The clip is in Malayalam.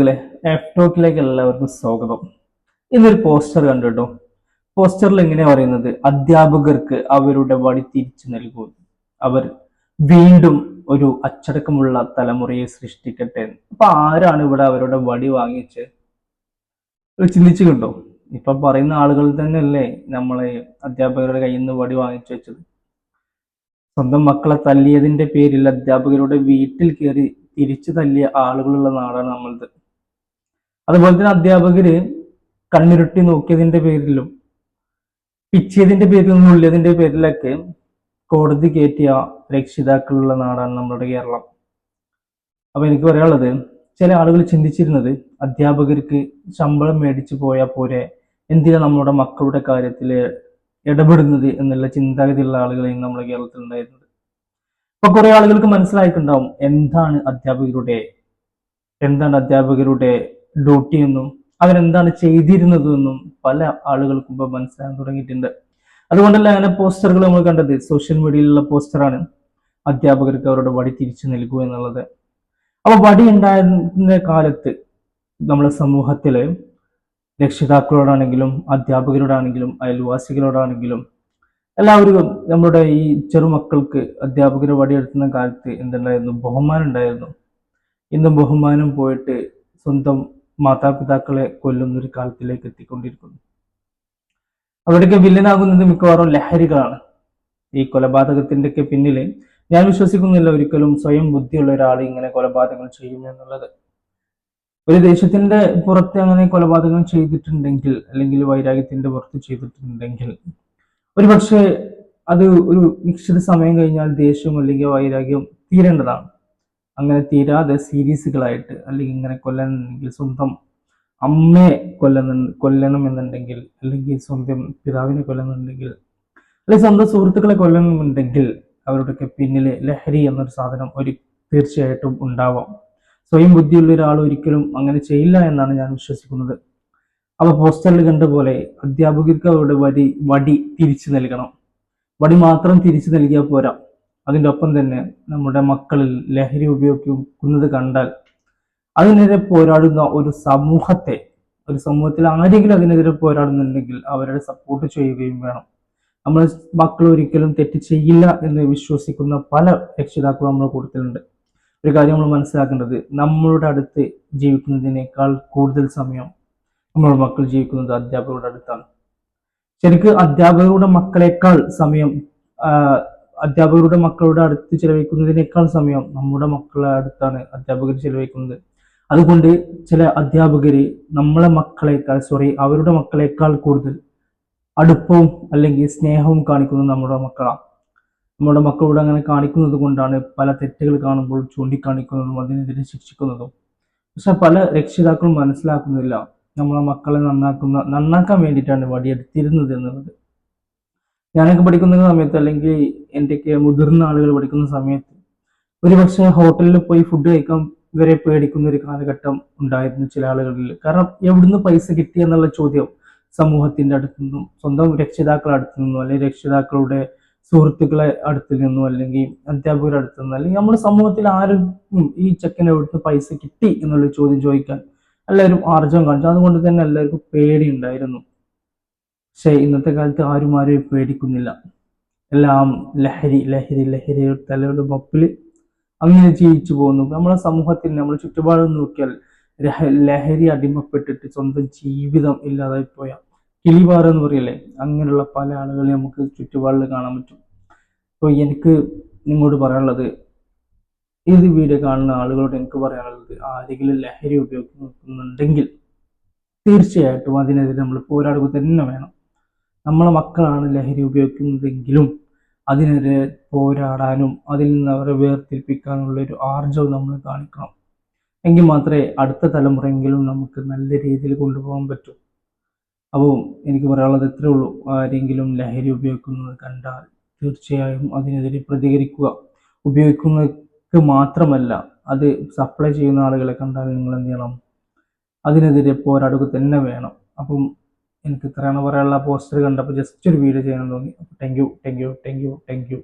എഫ് ടോക്കിലേക്ക് എല്ലാവർക്കും സ്വാഗതം. ഇന്നൊരു പോസ്റ്റർ കണ്ടു കേട്ടോ. പോസ്റ്ററിൽ എങ്ങനെയാ പറയുന്നത്, അധ്യാപകർക്ക് അവരുടെ വടി തിരിച്ചു നൽകൂ, അവർ വീണ്ടും ഒരു അച്ചടക്കമുള്ള തലമുറയെ സൃഷ്ടിക്കട്ടെ. അപ്പൊ ആരാണ് ഇവിടെ അവരുടെ വടി വാങ്ങിച്ച് ചിന്തിച്ചുകൊണ്ടോ? ഇപ്പൊ പറയുന്ന ആളുകൾ തന്നെയല്ലേ നമ്മളെ അധ്യാപകരുടെ കയ്യിൽ നിന്ന് വടി വാങ്ങിച്ചു വെച്ചത്. സ്വന്തം മക്കളെ തല്ലിയതിന്റെ പേരിൽ അധ്യാപകരുടെ വീട്ടിൽ കയറി തിരിച്ചു തല്ലിയ ആളുകളുള്ള നാടാണ് നമ്മളത്. അതുപോലെ തന്നെ അധ്യാപകര് കണ്ണിരുട്ടി നോക്കിയതിന്റെ പേരിലും പിച്ചിയതിന്റെ പേരിലും നുള്ളിയതിന്റെ പേരിലൊക്കെ കോടതി കയറ്റിയ രക്ഷിതാക്കളുള്ള നാടാണ് നമ്മുടെ കേരളം. അപ്പൊ എനിക്ക് പറയാനുള്ളത്, ചില ആളുകൾ ചിന്തിച്ചിരുന്നത് അധ്യാപകർക്ക് ശമ്പളം മേടിച്ചു പോയാൽ പോരെ, എന്തിനാ നമ്മുടെ മക്കളുടെ കാര്യത്തിൽ ഇടപെടുന്നത് എന്നുള്ള ചിന്താഗതിയുള്ള ആളുകളെയും നമ്മുടെ കേരളത്തിൽ ഉണ്ടായിരുന്നത്. അപ്പൊ കുറെ ആളുകൾക്ക് മനസ്സിലായിട്ടുണ്ടാവും എന്താണ് അധ്യാപകരുടെ ഡ്യൂട്ടി എന്നും അവരെന്താണ് ചെയ്തിരുന്നതെന്നും പല ആളുകൾക്കും ഇപ്പൊ മനസ്സിലാകാൻ തുടങ്ങിയിട്ടുണ്ട്. അതുകൊണ്ടല്ല അങ്ങനെ പോസ്റ്ററുകൾ നമ്മൾ കണ്ടത്. സോഷ്യൽ മീഡിയയിലുള്ള പോസ്റ്ററാണ് അധ്യാപകർക്ക് അവരുടെ വടി തിരിച്ചു നൽകൂ എന്നുള്ളത്. അപ്പൊ വടി ഉണ്ടായിരുന്ന കാലത്ത് നമ്മുടെ സമൂഹത്തില് രക്ഷിതാക്കളോടാണെങ്കിലും അധ്യാപകരോടാണെങ്കിലും അയൽവാസികളോടാണെങ്കിലും എല്ലാവർക്കും നമ്മുടെ ഈ ചെറുമക്കൾക്ക് അധ്യാപകരെ വടിയെടുക്കുന്ന കാലത്ത് എന്തുണ്ടായിരുന്നു, ബഹുമാനം ഉണ്ടായിരുന്നു. ഇന്ന് ബഹുമാനം പോയിട്ട് സ്വന്തം മാതാപിതാക്കളെ കൊല്ലുന്ന ഒരു കാലത്തിലേക്ക് എത്തിക്കൊണ്ടിരിക്കുന്നു. അവിടെയൊക്കെ വില്ലനാകുന്നത് മിക്കവാറും ലഹരികളാണ്. ഈ കൊലപാതകത്തിന്റെ ഒക്കെ പിന്നില് ഞാൻ വിശ്വസിക്കുന്നില്ല ഒരിക്കലും സ്വയം ബുദ്ധിയുള്ള ഒരാൾ ഇങ്ങനെ കൊലപാതകങ്ങൾ ചെയ്യും എന്നുള്ളത്. ഒരു ദേശത്തിന്റെ പുറത്ത് അങ്ങനെ കൊലപാതകം ചെയ്തിട്ടുണ്ടെങ്കിൽ, അല്ലെങ്കിൽ വൈരാഗ്യത്തിന്റെ പുറത്ത് ചെയ്തിട്ടുണ്ടെങ്കിൽ, ഒരുപക്ഷെ അത് ഒരു നിശ്ചിത സമയം കഴിഞ്ഞാൽ ദേഷ്യം അല്ലെങ്കിൽ വൈരാഗ്യം തീരേണ്ടതാണ്. അങ്ങനെ തീരാതെ സീരീസുകളായിട്ട് അല്ലെങ്കിൽ ഇങ്ങനെ കൊല്ലണമെങ്കിൽ, സ്വന്തം അമ്മയെ കൊല്ലണം എന്നുണ്ടെങ്കിൽ, അല്ലെങ്കിൽ സ്വന്തം പിതാവിനെ കൊല്ലുന്നുണ്ടെങ്കിൽ, അല്ലെങ്കിൽ സ്വന്തം സുഹൃത്തുക്കളെ കൊല്ലണമെന്നുണ്ടെങ്കിൽ അവരുടെയൊക്കെ പിന്നില് ലഹരി എന്നൊരു സാധനം തീർച്ചയായിട്ടും ഉണ്ടാവാം. സ്വയം ബുദ്ധിയുള്ള ഒരാൾ ഒരിക്കലും അങ്ങനെ ചെയ്യില്ല എന്നാണ് ഞാൻ വിശ്വസിക്കുന്നത്. അപ്പൊ പോസ്റ്ററിൽ കണ്ട പോലെ അധ്യാപകർക്ക് അവരുടെ വടി തിരിച്ചു നൽകണം. വടി മാത്രം തിരിച്ചു നൽകിയാൽ പോരാ, അതിൻ്റെ ഒപ്പം തന്നെ നമ്മുടെ മക്കളിൽ ലഹരി ഉപയോഗിക്കുന്നത് കണ്ടാൽ അതിനെതിരെ പോരാടുന്ന ഒരു സമൂഹത്തിൽ ആരെങ്കിലും അതിനെതിരെ പോരാടുന്നുണ്ടെങ്കിൽ അവരുടെ സപ്പോർട്ട് ചെയ്യുകയും വേണം. നമ്മൾ മക്കൾ ഒരിക്കലും തെറ്റ് ചെയ്യില്ല എന്ന് വിശ്വസിക്കുന്ന പല രക്ഷിതാക്കളും നമ്മുടെ കൂട്ടത്തിലുണ്ട്. ഒരു കാര്യം നമ്മൾ മനസ്സിലാക്കേണ്ടത്, നമ്മളുടെ അടുത്ത് ജീവിക്കുന്നതിനേക്കാൾ കൂടുതൽ സമയം നമ്മുടെ മക്കൾ ജീവിക്കുന്നത് അധ്യാപകരുടെ അടുത്താണ്. ശരിക്കും അധ്യാപകരുടെ മക്കളുടെ അടുത്ത് ചിലവഴിക്കുന്നതിനേക്കാൾ സമയം നമ്മുടെ മക്കളുടെ അടുത്താണ് അധ്യാപകർ ചിലവഴിക്കുന്നത്. അതുകൊണ്ട് ചില അധ്യാപകര് അവരുടെ മക്കളെക്കാൾ കൂടുതൽ അടുപ്പവും അല്ലെങ്കിൽ സ്നേഹവും കാണിക്കുന്നത് നമ്മുടെ മക്കളാണ്. നമ്മുടെ മക്കളോട് അങ്ങനെ കാണിക്കുന്നത് കൊണ്ടാണ് പല തെറ്റുകൾ കാണുമ്പോൾ ചൂണ്ടിക്കാണിക്കുന്നതും അതിനെതിരെ ശിക്ഷിക്കുന്നതും. പക്ഷെ പല രക്ഷിതാക്കളും മനസ്സിലാക്കുന്നില്ല, നമ്മളെ മക്കളെ നന്നാക്കാൻ വേണ്ടിയിട്ടാണ് വടിയെടുത്തിരുന്നത് എന്നുള്ളത്. ഞാനൊക്കെ പഠിക്കുന്ന സമയത്ത്, അല്ലെങ്കിൽ എൻ്റെയൊക്കെ മുതിർന്ന ആളുകൾ പഠിക്കുന്ന സമയത്ത്, ഒരുപക്ഷെ ഹോട്ടലിൽ പോയി ഫുഡ് കഴിക്കാൻ വരെ പേടിക്കുന്ന ഒരു കാലഘട്ടം ഉണ്ടായിരുന്നു ചില ആളുകളിൽ. കാരണം എവിടുന്ന് പൈസ കിട്ടി എന്നുള്ള ചോദ്യം സമൂഹത്തിന്റെ അടുത്തു നിന്നും, സ്വന്തം രക്ഷിതാക്കളുടെ അടുത്തു നിന്നും, അല്ലെങ്കിൽ രക്ഷിതാക്കളുടെ സുഹൃത്തുക്കളെ അടുത്തു നിന്നും, അല്ലെങ്കിൽ അധ്യാപകരുടെ അടുത്തു നിന്നും, അല്ലെങ്കിൽ നമ്മുടെ സമൂഹത്തിൽ ആരും ഈ ചെക്കന് എവിടുന്ന് പൈസ കിട്ടി എന്നുള്ള ചോദ്യം ചോദിക്കാൻ എല്ലാവരും ആർജവം കാണിച്ചു. അതുകൊണ്ട് തന്നെ എല്ലാവർക്കും പേടി ഉണ്ടായിരുന്നു. പക്ഷെ ഇന്നത്തെ കാലത്ത് ആരും പേടിക്കുന്നില്ല. എല്ലാം ലഹരി തലയുടെ മൊപ്പില് അങ്ങനെ ജീവിച്ചു പോകുന്നു. നമ്മളെ സമൂഹത്തിൽ നമ്മുടെ ചുറ്റുപാടും നോക്കിയാൽ ലഹരി അടിമപ്പെട്ടിട്ട് സ്വന്തം ജീവിതം ഇല്ലാതായി പോയ കിളിപാറ എന്ന് പറയില്ലേ, അങ്ങനെയുള്ള പല ആളുകളെ നമുക്ക് ചുറ്റുപാടിൽ കാണാൻ പറ്റും. അപ്പോൾ എനിക്ക് നിങ്ങളോട് പറയാനുള്ളത്, ഇത് വീഡിയോ കാണുന്ന ആളുകളോട് എനിക്ക് പറയാനുള്ളത്, ആരെങ്കിലും ലഹരി ഉപയോഗിക്കുന്നുണ്ടെങ്കിൽ തീർച്ചയായിട്ടും അതിനെതിരെ നമ്മൾ പോരാടുക തന്നെ വേണം. നമ്മളെ മക്കളാണ് ലഹരി ഉപയോഗിക്കുന്നതെങ്കിലും അതിനെതിരെ പോരാടാനും അതിൽ നിന്ന് അവരെ വേർതിരിപ്പിക്കാനുള്ള ഒരു ആർജവം നമ്മൾ കാണിക്കണം. എങ്കിൽ മാത്രമേ അടുത്ത തലമുറയെങ്കിലും നമുക്ക് നല്ല രീതിയിൽ കൊണ്ടുപോകാൻ പറ്റൂ. അപ്പോൾ എനിക്ക് പറയാനുള്ളത് ഇത്രേ ഉള്ളൂ. ആരെങ്കിലും ലഹരി ഉപയോഗിക്കുന്നത് കണ്ടാൽ തീർച്ചയായും അതിനെതിരെ പ്രതികരിക്കുക. ഉപയോഗിക്കുന്നവർക്ക് മാത്രമല്ല, അത് സപ്ലൈ ചെയ്യുന്ന ആളുകളെ കണ്ടാൽ നിങ്ങൾ എന്ത് ചെയ്യണം, അതിനെതിരെ പോരാടുക തന്നെ വേണം. അപ്പം എനിക്ക് ഇത്രയാണ് പറയാനുള്ള. പോസ്റ്റർ കണ്ടപ്പോൾ ജസ്റ്റ് ഒരു വീഡിയോ ചെയ്യാൻ തോന്നി. Thank you.